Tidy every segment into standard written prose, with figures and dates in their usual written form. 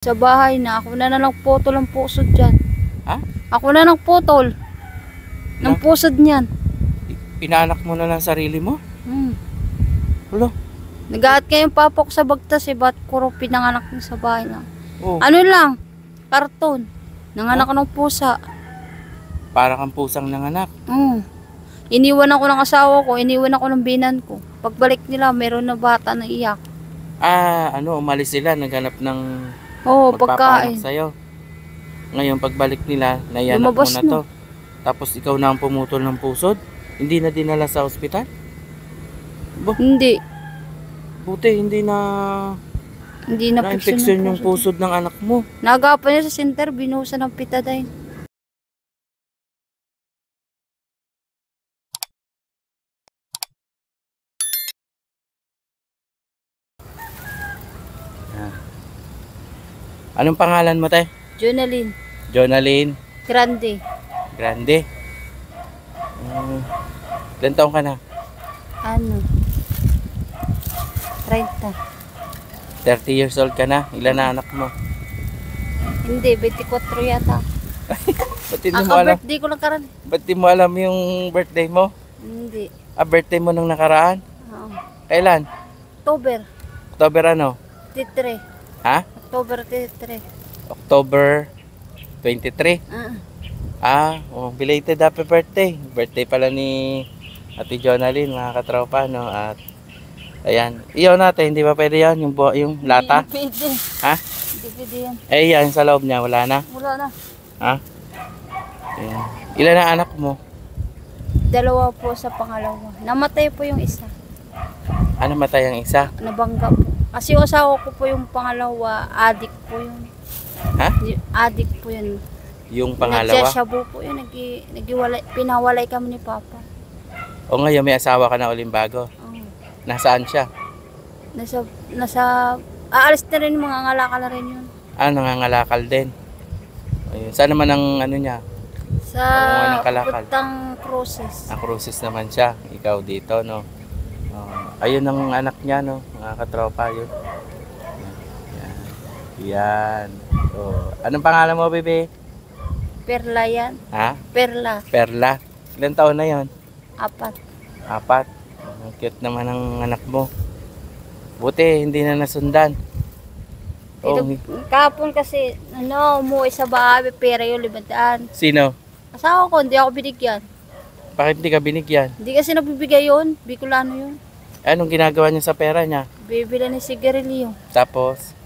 Sa bahay na, ako na nagputol ng pusod dyan. Ha? Ako na nagputol ng pusod niyan. Pinaanak mo na lang sarili mo? Hulo. Nagaat kayo yung papa ko sa bagtas eh, ba't kuro pinanganak niya sa bahay na? Oh, Ano lang, karton. Nanganak ng pusa. para kang pusang nanganak. Iniwan ako ng asawa ko, iniwan ako ng binan ko. Pagbalik nila, meron na bata na iyak. Umalis sila, naghanap ng Oo, magpapaanak pagkain. sa'yo. Ngayon, pagbalik nila, nayanak mo Lumabas na to. Tapos ikaw na ang pumutol ng pusod? Hindi na dinala sa ospital? Hindi. Buti, hindi na na-infection yung pusod ng anak mo. Nagapan niya sa center, binuhusan ng pitadine. Anong pangalan mo, te? Jonaline Jonaline Grande. Grande. Ilan taong ka na? Ano? 30. 30 years old ka na? Ilan na anak mo? Hindi, 24 yata. Ba't di mo alam? Birthday ko lang karan. Ba't di mo alam yung birthday mo? Hindi. Birthday mo nung nakaraan? Oo. Kailan? October October ano? 23. Ha? October 23. October 23. Belated happy birthday. Birthday pala ni Ate Jonaline, mga katropa, no? At ayan, iyaw natin, hindi ba pwede yan? Yung lata? Hindi pwede. Ha? Hindi pwede yan. Yan, sa loob niya, wala na? Wala na. Ha? Ayan. Ilan ang anak mo? 2 po sa pangalawa. Namatay po yung isa. Namatay ang isa? Nabangga po. Kasi yung asawa ko po yung pangalawa, adik po yun. Ha? Adik po yun. Yung pangalawa? Nagsasyabu po yun. Pinawalay kami ni Papa. O ngayon may asawa ka na uling bago? Nasaan siya? Aalis na rin, mga ngalakal na rin yun. Nangangalakal din. Ayun. Saan naman ang ano niya? Sa Putang Cruces. Cruces naman siya. Ikaw dito, no? Ayun ang anak niya, no? Mga katropa, yun. Yan. Anong pangalan mo, bebe? Perla yan. Ha? Perla. Perla. Ilan taon na yon? 4. 4. Ang cute naman ang anak mo. Buti, hindi na nasundan. Kapon kasi, umuwi sa bahay, pera yung 500. Sino? Asawa ko, hindi ako binigyan. Bakit hindi ka binigyan? Hindi kasi nabibigay yun. Bicolano yun. Anong ginagawa niya sa pera niya? Bibila ni sigarilyo. Tapos,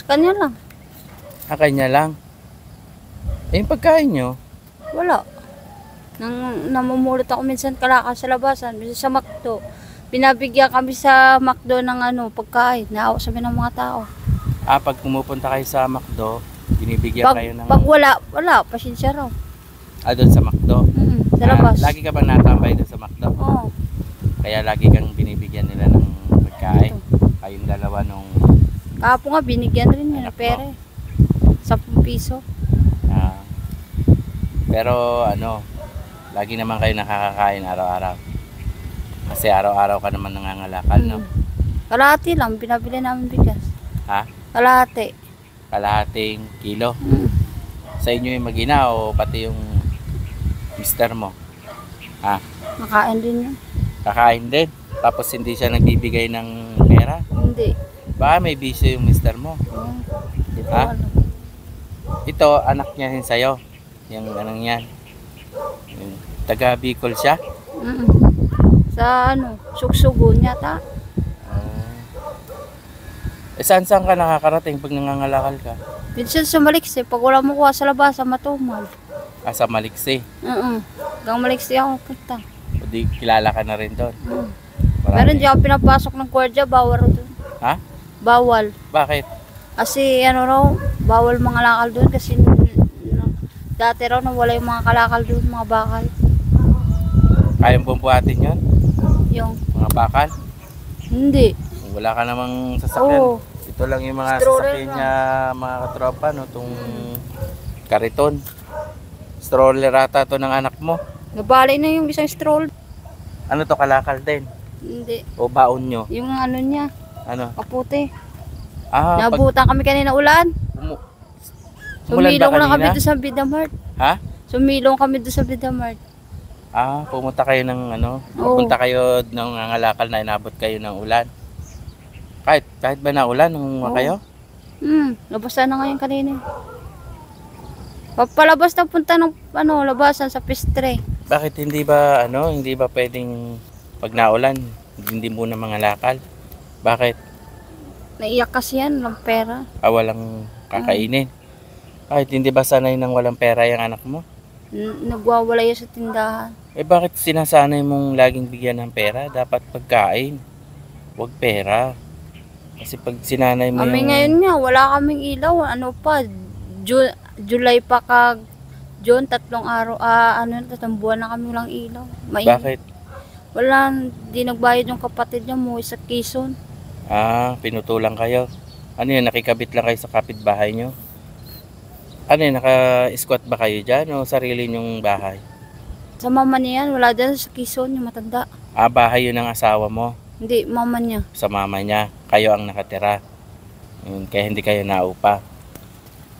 kanya lang. kanya lang. Yung pagkain nyo? Wala. Namumulot ako minsan kalakal sa labasan, minsan sa McDo. Pinabigyan kami sa McDo ng pagkain. Naawa sabi ng mga tao. Pag pumupunta kayo sa McDo, binibigyan kayo ng... Pag wala, pasensya raw. Doon sa McDo? Sa labas. Lagi ka bang natambay doon sa McDo? Oo. Kaya lagi kang binibigyan nila ng pagkain. Kayong dalawa nung... Kapo nga, binigyan rin niya ng pera. 10 piso. Pero lagi naman kayo nakakakain araw-araw. Kasi araw-araw ka naman nangangalakal, no? Kalahati lang, pinabili namin bigas. Ha? Kalahati. Kalahating kilo? Sa inyo yung mag-ina o pati yung mister mo? Makain din yun. Kakain din? Tapos hindi siya nagbibigay ng pera? Hindi. Baka may bisyo yung mister mo? Hindi ko alam. Ito, anak niya rin sa'yo. Yung anong yan. Yung taga Bicol siya? Sa Sugsugon yata. Saan ka nakakarating pag nangangalakal ka? Minsan sa Maliksi, pag wala mo kuha sa labas, sa Matumal. Sa Maliksi? Hanggang Maliksi ako punta. O di kilala ka na rin doon? Meron di ako pinapasok ng kwardiya, bawal doon. Ha? Bawal. Bakit? Kasi bawal mga lakal doon kasi dati raw nawala yung mga kalakal doon, mga bakal. Kayang bumbuhatin yun? Yung? Mga bakal? Hindi. Wala ka namang sasakyan. Oo. Ito lang yung mga Stroller sasakyan niya, mga katropa, no? Itong kariton. Stroller ata to ng anak mo. Nabalay na yung isang stroll. Ano to, kalakal din? Hindi. O baon nyo? Yung niya, Ano? kaputi. Ah, pag Nabutan kami kanina ulan. umulan ba Sumilong lang kami kanina? doon sa Vidamart. Ha? Sumilong kami doon sa Vidamart. Ah, pumunta kayo ng ano, Oo. pupunta kayo ng nangalakal na inabot kayo ng ulan. Kahit ba na ulan nung Oo. kayo? Labasan na ngayon kanina. Papalabas na punta ng labasan sa pistre. Bakit hindi ba pwedeng pag naulan, hindi muna mga lakal? Bakit? Naiyak kasi yan, ng pera. Walang kakainin. Kahit hindi ba sanay ng walang pera yung anak mo? Nagwawala yan sa tindahan. Bakit sinasanay mong laging bigyan ng pera? Dapat pagkain, wag pera. Kasi pag sinanay mo Kami yung... ngayon nga, wala kaming ilaw. Ano pa, July pa kag June, 3 araw, 3 buwan na kami walang ilaw. Bakit? Wala, di nagbayad yung kapatid niya mo sa Quezon. Pinutulang kayo. Ano yun, nakikabit lang kayo sa kapitbahay nyo? Ano yun, naka-squat ba kayo dyan o sarili nyong bahay? Sa mama niya yan, wala dyan sa Quezon, yung matanda. Bahay yun ng asawa mo, Hindi, mama niya. sa mama niya. Kayo ang nakatira. Yun, kaya hindi kayo naupa.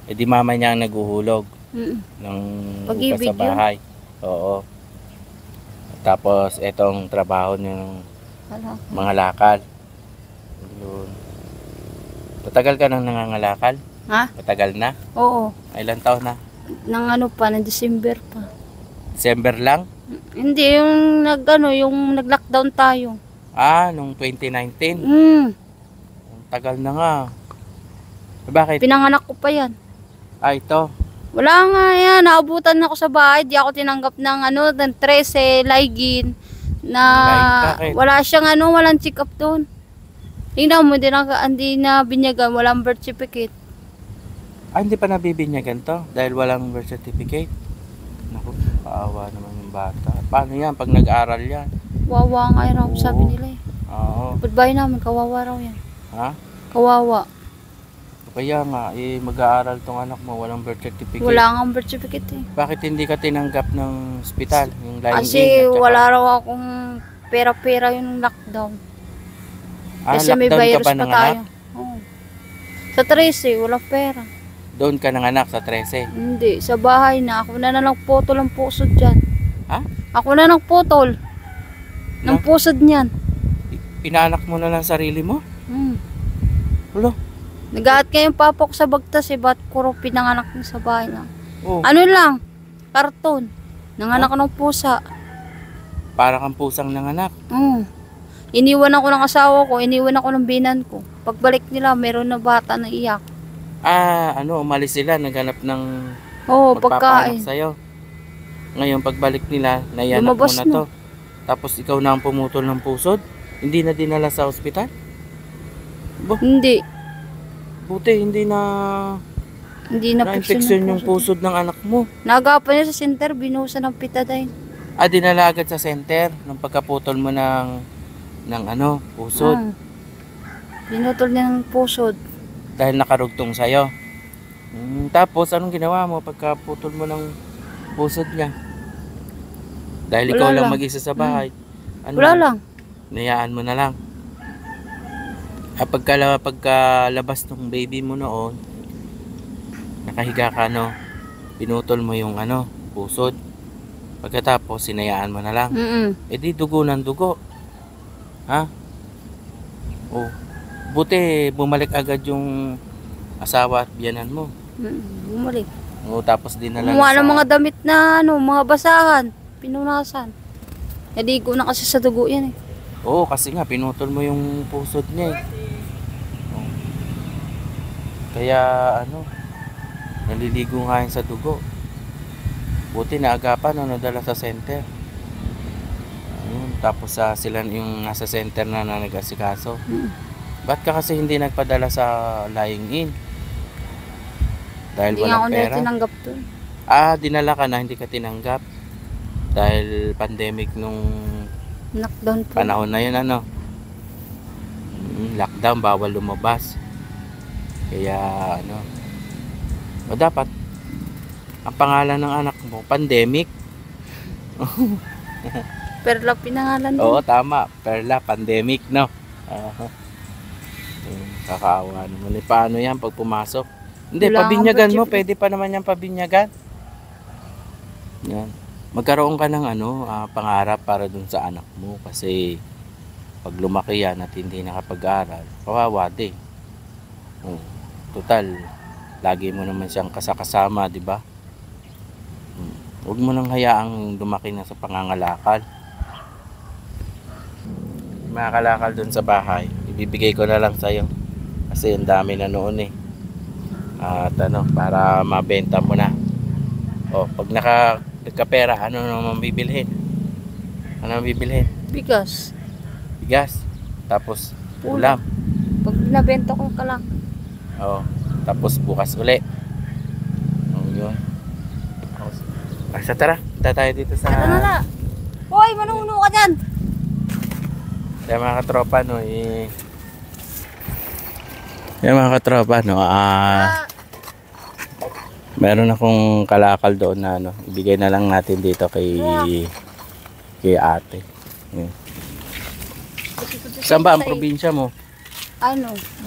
Di mama niya ang naguhulog ng upa Pag-ibig sa bahay. Oo. Tapos, etong trabaho niyo ng Wala. mga lakal. Yun. Matagal ka nang nangangalakal? Ha? Matagal na? Oo. Ilang taon na? Nang ng December pa. December lang? Hindi, yung yung nag-lockdown tayo. Nung 2019? Ang tagal na nga. Bakit? Pinanganak ko pa yan. Ito. Wala nga yan, naabutan ako sa bahay, di ako tinanggap ng 13, Laigin, na Bakit? wala siyang walang check up doon. Tingnan mo, hindi na binyagan, walang birth certificate. Hindi pa nabibinyagan to dahil walang birth certificate. Naku, kaawa naman yung bata. Paano yan pag nag-aral yan? Kawawa nga raw, Oo. sabi nila eh. Oo. Goodbye namin, kawawa raw yan. Ha? Kawawa. Kaya nga, mag-aaral tong anak mo, walang birth certificate. Wala nga birth certificate eh. Bakit hindi ka tinanggap ng ospital? Yung lying Kasi in, at saka- wala raw akong pera-pera yung lockdown. Kasi may lockdown ka virus pa pa ng tayo. anak? Oo. Sa 13, walang pera. Doon ka nanganak sa 13. Hindi, sa bahay na. Ako na nagputol ang pusod dyan. Ha? Ako na nagputol ng No? pusod niyan. Pinaanak mo na lang sarili mo? Ulo. Nagaat kayong papa ko sa bagtas eh. Ba't kuro pinanganak niya sa bahay na? Oh, Ano lang, karton. Nanganak ko ng pusa. para kang pusang nanganak. Iniwan ako ng asawa ko, iniwan ako ng binan ko. Pagbalik nila, meron na bata na iyak. Umalis sila, naghanap ng Oo, magpapaanak pagkain. sa'yo. Ngayon, pagbalik nila, nayanak mo Lumabas na to. Tapos ikaw na ang pumutol ng pusod? Hindi na dinala sa ospital? Hindi. Buti, hindi na na-infection yung pusod ng anak mo. Nagapan niya sa center, binuhusan ng pitadine. Dinala agad sa center nung pagkaputol mo ng pusod. Binutol niya ng pusod. Dahil nakarugtong sa'yo. Tapos, anong ginawa mo pagkaputol mo ng pusod niya? Dahil Wala ikaw lang lang. mag-isa sa bahay. Wala lang. Nayaan mo na lang. Pagkalabas ng baby mo noon, nakahiga ka, pinutol mo yung pusod. Pagkatapos, sinayaan mo na lang. Di dugo ng dugo. Ha? Buti, bumalik agad yung asawa at biyanan mo. Bumalik. Tapos dinala Kumuha na ng mga damit na mga basahan. Pinunasan. Naligo na kasi sa dugo yan eh. Oo, kasi nga, pinutol mo yung pusod niya eh. Kaya, naliligo nga yun sa dugo. Buti naagapan, nadala sa center. Tapos sila yung nasa center na nag-asikaso. Ba't ka kasi hindi nagpadala sa lying in? Dahil Hindi nga ako walang nila pera? tinanggap doon. Dinala ka na, hindi ka tinanggap. Dahil pandemic nung Lockdown po. panahon na yun, lockdown, bawal lumabas. Kaya, dapat, ang pangalan ng anak mo, pandemic. Perla pinangalan doon. Oo, tama. Perla, pandemic, no? Kakaawa naman. Eh, paano yan pag pumasok? Hindi, Wala pabinyagan kang mo. budget. Pwede pa naman yan pabinyagan. Yan. Magkaroon ka ng pangarap para dun sa anak mo. Kasi pag lumaki yan at hindi nakapag-aral, kawawa din. Total, lagi mo naman siyang kasama, di ba? Huwag mo nang hayaang lumaki na sa pangangalakal. Mga kalakal dun sa bahay, ibibigay ko na lang sa'yo. Kasi ang dami na noon eh. At para mabenta mo na. Pag nagkapera, ano naman bibilhin? Ano naman bibilhin? Bigas. Bigas. Tapos ulam. Pag nabenta ko yung kalak. Tapos bukas uli. Yun. Basta tara. Punta tayo dito sa... Tara na. Hoy, manuno ka dyan. Kaya mga katropa, meron akong kalakal doon na ibigay na lang natin dito kay ate. Yan. Saan ba ang probinsya mo?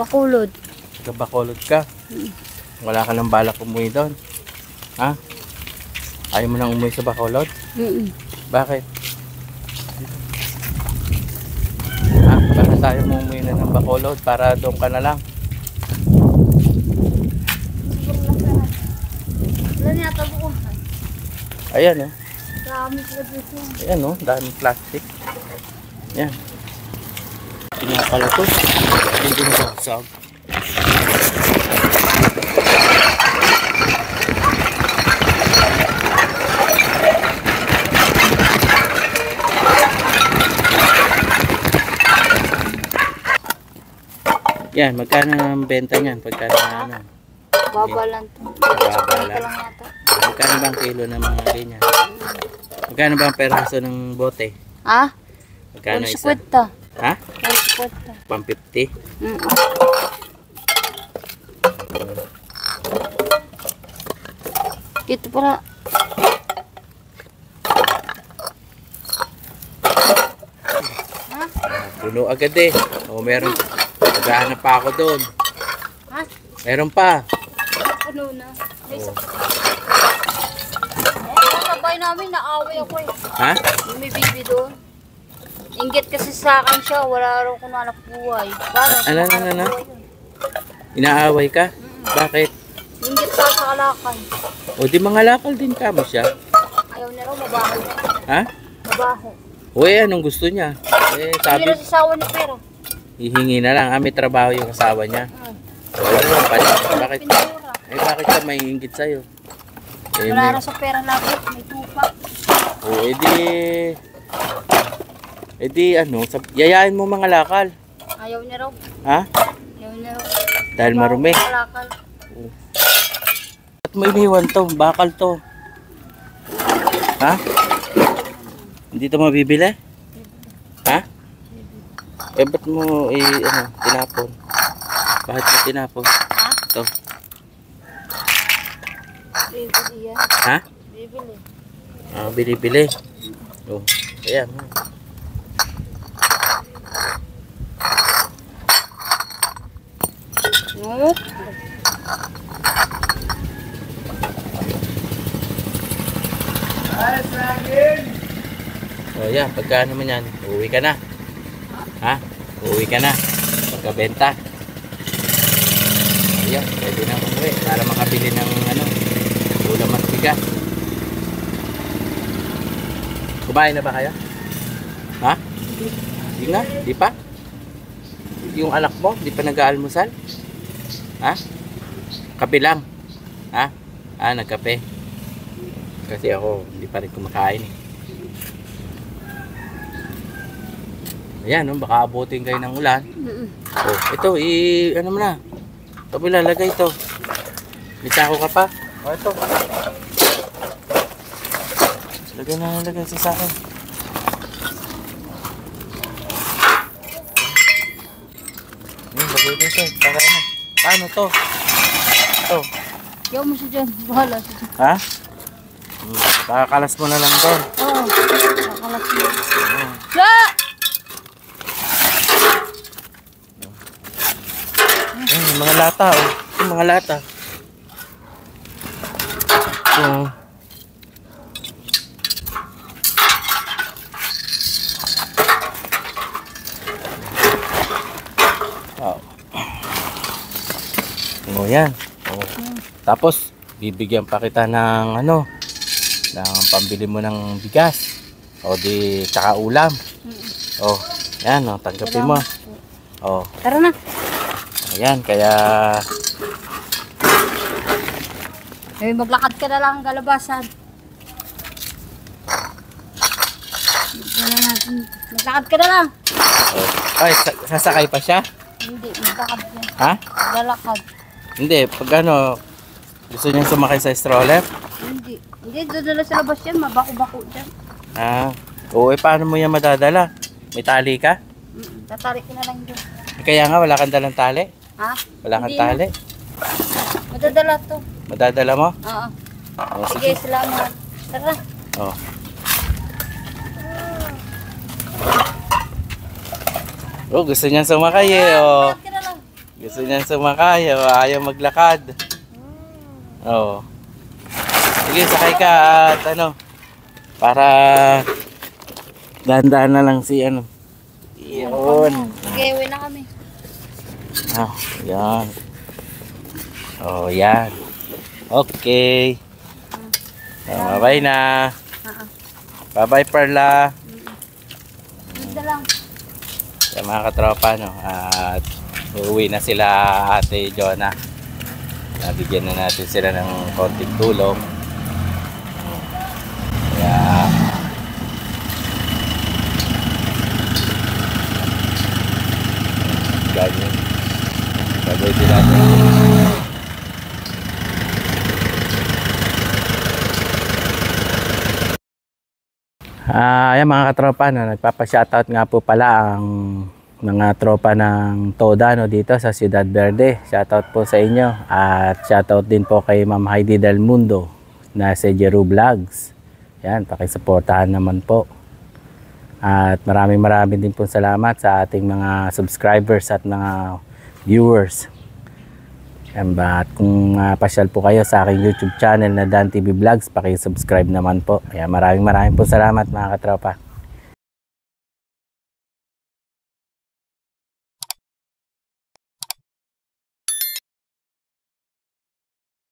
Bacolod. Bacolod ka? Wala ka nang balak umuwi doon? Ha? Ayaw mo nang umuwi sa Bacolod? Bakit? Bakit tayo mo umuwi na ng Bacolod para doon ka na lang? Wala niya tabo ko. Ayan Dami sila dito. Ayan daming plastic. Yan. Tingnan pala to. Hindi na basag. Yan, magkano ang benta niyan? Pagkano Baba lang to. Baba lang. lang yata. Magkano bang kilo ng mga ganyan? Magkano bang peraso ng bote? Magkano isa? 50. Ha? 50. Pang 50? Ito pala. Puno agad eh. Meron. Naghahanap pa ako doon. Meron pa. Ano na? Sabay namin, naaway ako eh. Ha? Yung may baby doon. Inggit kasi sa akin siya, wala raw kung anak buhay. Ano? Inaaway ka? Bakit? Inggit pa sa kalakal. O di mga lakal din ka mo siya. Ayaw niya raw, mabaho. Ha? Mabaho. Uy, anong gusto niya? Hindi Sabi, na sasawa ni pera. hihingi na lang. May trabaho yung asawa niya. Wala naman pala. Bakit? Bakit ka may inggit sa'yo? Wala na sa pera lagi, may tupa. Yayain mo mga lakal. Ayaw niya raw. Ha? Ayaw niya raw. Dahil marumi. Kalakal. Ba't mo iniwan to? Bakal to. Ha? Hindi to mabibili? Ha? Ba't mo tinapon? Bakit mo tinapon? Ito. Bibili yan. Ha? Bibili. Bili-bili. Ayan. Yan, pagka naman yan, uuwi ka na. Ha? Uuwi ka na. Pagkabenta. Ayan, pwede na umuwi para makabili ng ulam at bigas. Kumain na ba kayo? Ha? Di nga, di pa? Yung anak mo, di pa nag-aalmusal? Ha? Kape lang? Ha? Nagkape. Kasi ako, hindi pa rin kumakain eh. Ayan, baka abutin kayo ng ulan. Ito, ano mo na. Ito mo lalagay ito. May sako ka pa? Ito. Lagay sa sako. Lagay dito. Para ano? Paano to? Ito. Yaw mo siya dyan. Bahala siya dyan. Ha? Kakakalas mo na lang doon. Oo. Kakalas mo. La! Yung mga lata, oh. Yung mga lata. Yung... Oh. Oh, yan. Oh. Tapos, bibigyan pa kita ng ano, ng pambili mo ng bigas. O di, tsaka ulam. Oh, yan, oh, tanggapin mo. Oh. Tara na. Ayan, kaya... Eh, maglakad ka na lang ang kalabasan. Maglakad ka na lang. Oh. Ay, sasakay pa siya? Hindi, maglakad ka. Ha? Maglalakad. Hindi, pag ano, gusto niya sumakay sa stroller? Hindi. Hindi, doon na sa labas yan. Mabako-bako dyan. Ah, oo, eh, paano mo yan madadala? May tali ka? Tatarik ka na lang doon. Kaya nga, wala kang dalang tali? Ha? Wala kang Hindi tali? na. Madadala to. Madadala mo? Oo. Oh, Sige, salamat. Tara. Oh. Oh, gusto niyan sumakay eh. Oh. Maglakad ka na lang. Gusto niyan sumakay. Oh. Ayaw maglakad. Oh. Sige, sakay ka at ano, para dahan-dahan na lang si ano. Yun. Sige, uwi na kami. Ah, yan. Oh, yan. Okay. Oh, bye-bye na. Bye-bye, Perla. Ganda lang. Sa mga katropa, no? At uuwi na sila, Ate Jonah. Nabigyan na natin sila ng konting tulong. Kaya ganyan. Gagawin din natin. Ayan mga katropa, no? Nagpapa-shoutout nga po pala ang mga tropa ng Toda, no, dito sa Ciudad Verde. Shoutout po sa inyo. At shoutout din po kay Ma'am Heidi Del Mundo na si Jeru Vlogs. Yan, pakisuportahan naman po. At maraming din po salamat sa ating mga subscribers at mga viewers. Yan ba? At kung pasyal po kayo sa aking YouTube channel na Dan TV Vlogs, pakisubscribe naman po. Ayan, maraming po salamat mga katropa.